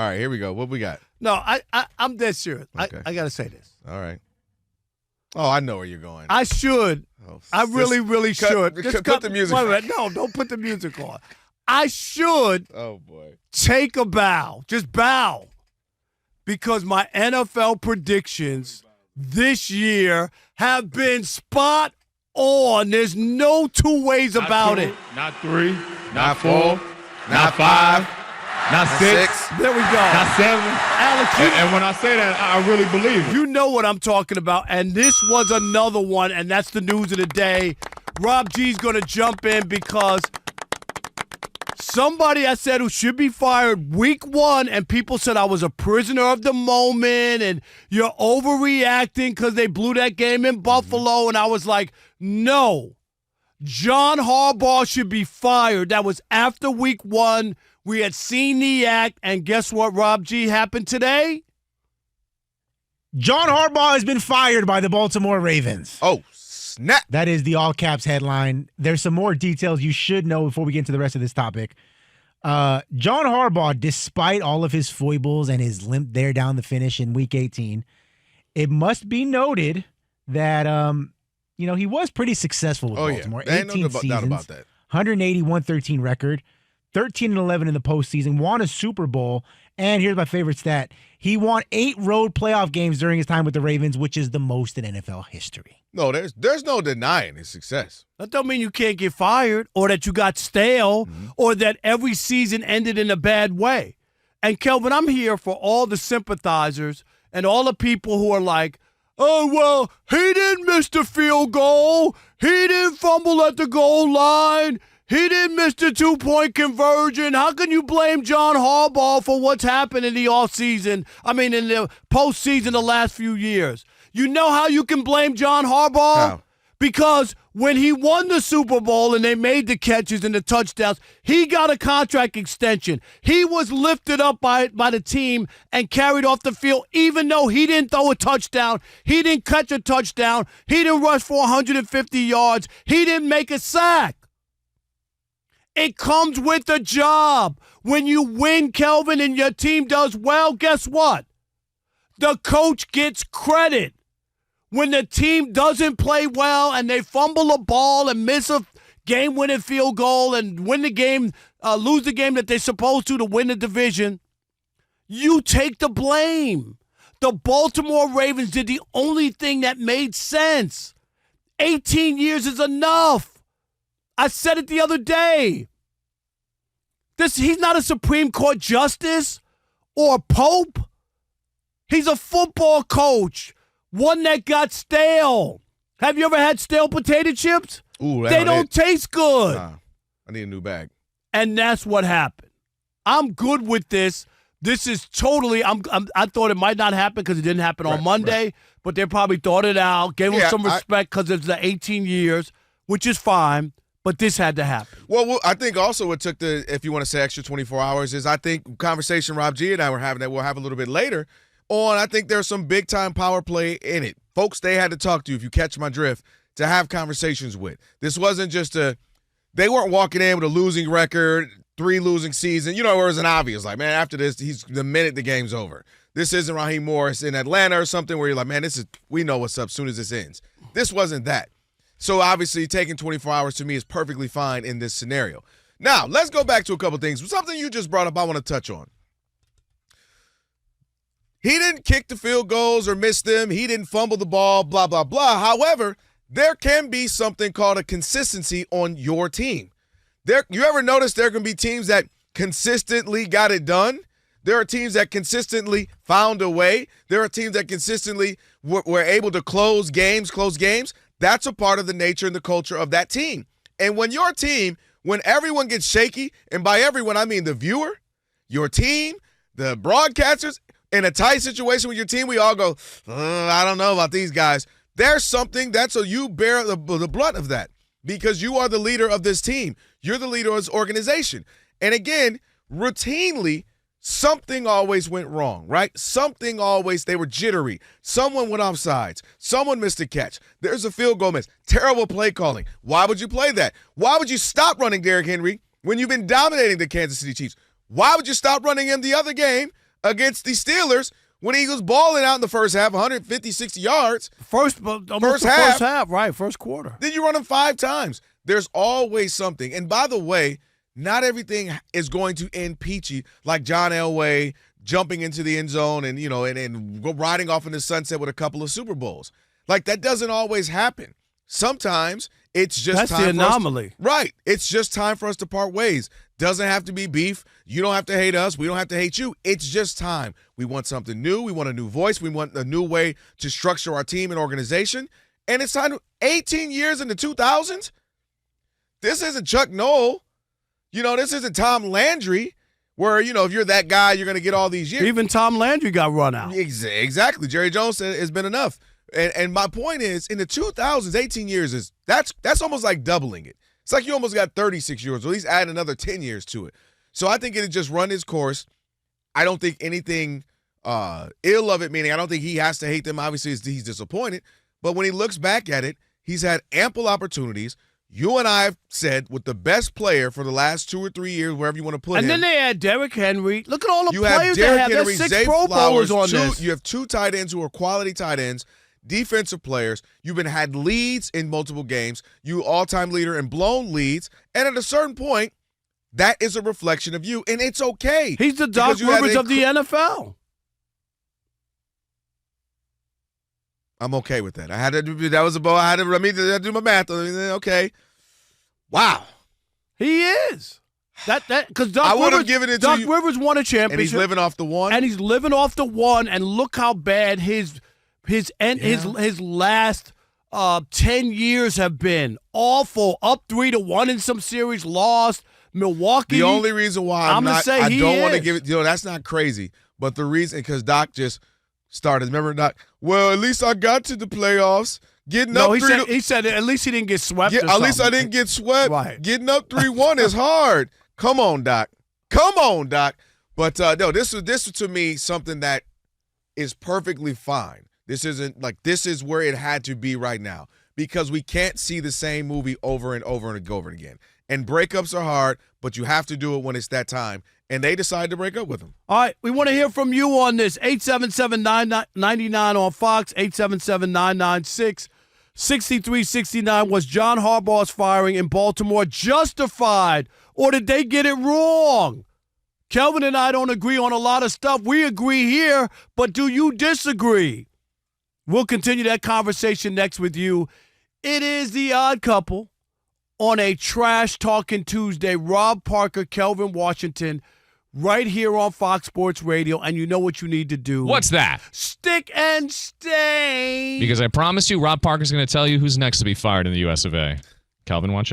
right, here we go. What we got? No, I'm dead serious. Okay. I got to say this. All right. Oh, I know where you're going. I should. I really, really should. Put the music on. No, don't put the music on. I should take a bow. Just bow. Because my NFL predictions this year have been spot on. There's no two ways about it. Not 3, not 4, not 5, not 6. There we go. Not 7. Alex, and when I say that, I really believe it. You know what I'm talking about. And this was another one, and that's the news of the day. Rob G's going to jump in because somebody I said who should be fired week 1, and people said I was a prisoner of the moment, and you're overreacting because they blew that game in Buffalo. And I was like, no. John Harbaugh should be fired. That was after week 1. We had seen the act, and guess what, Rob G, happened today? John Harbaugh has been fired by the Baltimore Ravens. Oh, snap. That is the all-caps headline. There's some more details you should know before we get into the rest of this topic. John Harbaugh, despite all of his foibles and his limp there down the finish in Week 18, it must be noted that he was pretty successful with Baltimore. Yeah. 18 no seasons, doubt about that. 181-13 record, 13-11 in the postseason, won a Super Bowl, and here's my favorite stat. He won 8 road playoff games during his time with the Ravens, which is the most in NFL history. No, there's no denying his success. That don't mean you can't get fired or that you got stale or that every season ended in a bad way. And, Kelvin, I'm here for all the sympathizers and all the people who are like, oh, well, he didn't miss the field goal. He didn't fumble at the goal line. He didn't miss the 2-point conversion. How can you blame John Harbaugh for what's happened in the offseason? I mean, in the postseason the last few years. You know how you can blame John Harbaugh? How? Because when he won the Super Bowl and they made the catches and the touchdowns, he got a contract extension. He was lifted up by the team and carried off the field, even though he didn't throw a touchdown. He didn't catch a touchdown. He didn't rush for 150 yards. He didn't make a sack. It comes with the job. When you win, Kelvin, and your team does well, guess what? The coach gets credit. When the team doesn't play well and they fumble a ball and miss a game-winning field goal and win the game, lose the game that they're supposed to win the division, you take the blame. The Baltimore Ravens did the only thing that made sense. 18 years is enough. I said it the other day. He's not a Supreme Court justice or a pope. He's a football coach, one that got stale. Have you ever had stale potato chips? Ooh, they don't taste good. Nah, I need a new bag. And that's what happened. I'm good with this. This is totally. I thought it might not happen because it didn't happen on Monday, but they probably thought it out, gave him some respect because it's the 18 years, which is fine. But this had to happen. Well, I think also what took the, if you want to say extra 24 hours, is I think conversation Rob G and I were having that we'll have a little bit later on. I think there's some big-time power play in it. Folks they had to talk to, if you catch my drift, to have conversations with. This wasn't just they weren't walking in with a losing record, 3 losing seasons. Where it was an obvious, like, man, after this, he's the minute the game's over. This isn't Raheem Morris in Atlanta or something where you're like, man, we know what's up as soon as this ends. This wasn't that. So, obviously, taking 24 hours to me is perfectly fine in this scenario. Now, let's go back to a couple things. Something you just brought up I want to touch on. He didn't kick the field goals or miss them. He didn't fumble the ball, blah, blah, blah. However, there can be something called a consistency on your team. You ever notice there can be teams that consistently got it done? There are teams that consistently found a way. There are teams that consistently were able to close games. That's a part of the nature and the culture of that team. And when your team, when everyone gets shaky, and by everyone I mean the viewer, your team, the broadcasters, in a tight situation with your team, we all go, I don't know about these guys. There's something so you bear the brunt of that because you are the leader of this team. You're the leader of this organization. And again, routinely, something always went wrong, right? They were jittery. Someone went offsides. Someone missed a catch. There's a field goal miss. Terrible play calling. Why would you play that? Why would you stop running Derrick Henry when you've been dominating the Kansas City Chiefs? Why would you stop running him the other game against the Steelers when he was balling out in the first half, 150, 60 yards. First half, right? First quarter. Then you run him 5 times. There's always something. And by the way, not everything is going to end peachy like John Elway jumping into the end zone and, and riding off in the sunset with a couple of Super Bowls. Like, that doesn't always happen. Sometimes it's just That's time the anomaly. Right. It's just time for us to part ways. Doesn't have to be beef. You don't have to hate us. We don't have to hate you. It's just time. We want something new. We want a new voice. We want a new way to structure our team and organization. And it's time. 18 years in the 2000s? This isn't Chuck Noll. This isn't Tom Landry where, if you're that guy, you're going to get all these years. Even Tom Landry got run out. Exactly. Jerry Jones said it's been enough. And my point is, in the 2000s, 18 years that's almost like doubling it. It's like you almost got 36 years, or at least add another 10 years to it. So I think it had just run its course. I don't think anything ill of it, meaning I don't think he has to hate them. Obviously, he's disappointed. But when he looks back at it, he's had ample opportunities. You and I have said with the best player for the last 2 or 3 years, wherever you want to put him. And then they had Derrick Henry. Look at all the you players they have. There's 6 Zay Pro Flowers, Bowlers on this. You have 2 tight ends who are quality tight ends, defensive players. You've had leads in multiple games. You all-time leader in blown leads. And at a certain point, that is a reflection of you, and it's okay. He's the Doc Rivers of the NFL. I'm okay with that. I had to do my math. Okay. Wow. He is. Because I would have given it to you. Doc Rivers won a championship. And he's living off the one. And look how bad his last 10 years have been. Awful. Up 3-1 in some series, lost. Milwaukee. The only reason why I don't want to give it, that's not crazy. But the reason, because Doc just started. Remember, Doc? Well, at least I got to the playoffs. He said at least he didn't get swept. Yeah, at least I didn't get swept. Right. Getting up 3-1 is hard. Come on, Doc. But no, this is to me something that is perfectly fine. This is where it had to be right now because we can't see the same movie over and over and over again. And breakups are hard, but you have to do it when it's that time. And they decide to break up with him. All right, we want to hear from you on this. 877-99 on Fox, 877-996-6369. Was John Harbaugh's firing in Baltimore justified, or did they get it wrong? Kelvin and I don't agree on a lot of stuff. We agree here, but do you disagree? We'll continue that conversation next with you. It is The Odd Couple on a Trash Talking Tuesday. Rob Parker, Kelvin Washington, right here on Fox Sports Radio, and you know what you need to do. What's that? Stick and stay. Because I promise you, Rob Parker's going to tell you who's next to be fired in the US of A. Calvin, watch it.